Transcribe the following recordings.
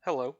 Hello.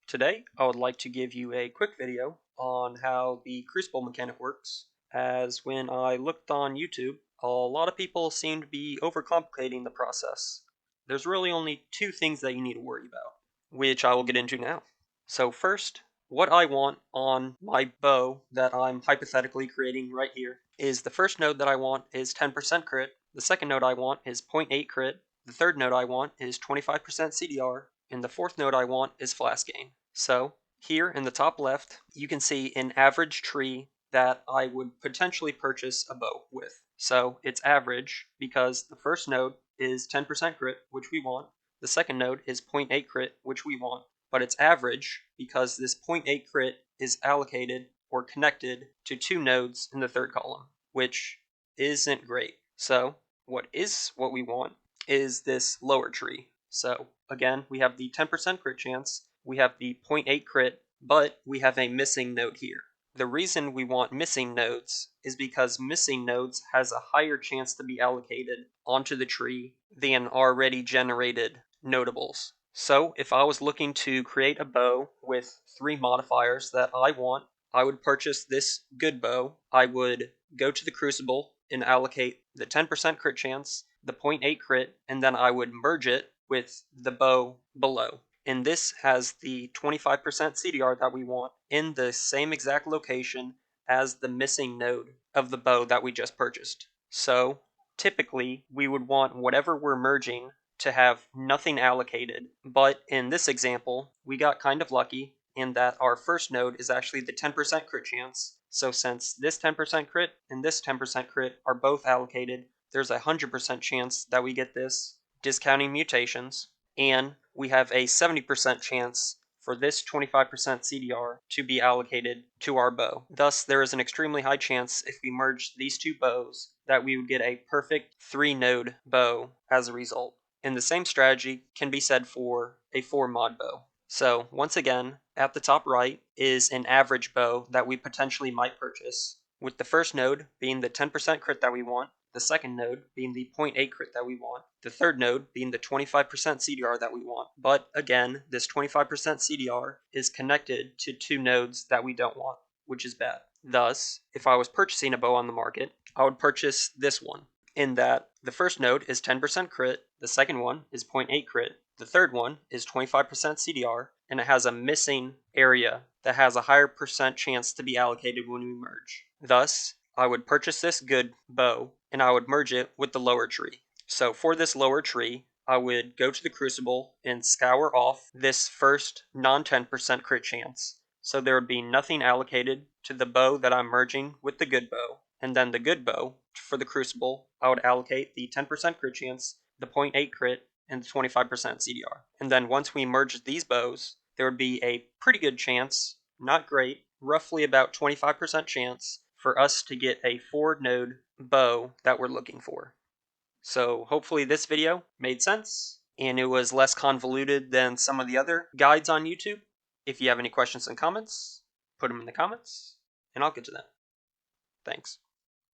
Today I would like to give you a quick video on how the Crucible mechanic works, as when I looked on YouTube, a lot of people seem to be overcomplicating the process. There's really only two things that you need to worry about, which I will get into now. So first, what I want on my bow that I'm hypothetically creating right here is the first node that I want is 10% crit, the second node I want is 0.8 crit, the third node I want is 25% CDR, and the fourth node I want is flash gain. So here in the top left, you can see an average tree that I would potentially purchase a bow with. So it's average because the first node is 10% crit, which we want. The second node is 0.8 crit, which we want. But it's average because this 0.8 crit is allocated or connected to two nodes in the third column, which isn't great. So what we want is this lower tree. So again, we have the 10% crit chance, we have the 0.8 crit, but we have a missing node here. The reason we want missing nodes is because missing nodes has a higher chance to be allocated onto the tree than already generated notables. So if I was looking to create a bow with 3 modifiers that I want, I would purchase this good bow. I would go to the Crucible and allocate the 10% crit chance, the 0.8 crit, and then I would merge it with the bow below. And this has the 25% CDR that we want in the same exact location as the missing node of the bow that we just purchased. So typically we would want whatever we're merging to have nothing allocated, but in this example we got kind of lucky in that our first node is actually the 10% crit chance. So since this 10% crit and this 10% crit are both allocated, there's a 100% chance that we get this, discounting mutations, and we have a 70% chance for this 25% CDR to be allocated to our bow. Thus, there is an extremely high chance if we merge these two bows that we would get a perfect 3-node bow as a result. And the same strategy can be said for a 4-mod bow. So once again, at the top right is an average bow that we potentially might purchase, with the first node being the 10% crit that we want, the second node being the 0.8 crit that we want, the third node being the 25% CDR that we want. But again, this 25% CDR is connected to two nodes that we don't want, which is bad. Thus, if I was purchasing a bow on the market, I would purchase this one, in that the first node is 10% crit, the second one is 0.8 crit, the third one is 25% CDR, and it has a missing area that has a higher percent chance to be allocated when we merge. Thus, I would purchase this good bow, and I would merge it with the lower tree. So for this lower tree, I would go to the Crucible and scour off this first non-10% crit chance. So there would be nothing allocated to the bow that I'm merging with the good bow. And then the good bow, for the Crucible, I would allocate the 10% crit chance, the 0.8 crit, and the 25% CDR. And then once we merge these bows, there would be a pretty good chance, not great, roughly about 25% chance for us to get a 4-node bow that we're looking for. So hopefully this video made sense and it was less convoluted than some of the other guides on YouTube. If you have any questions and comments, put them in the comments and I'll get to them. Thanks.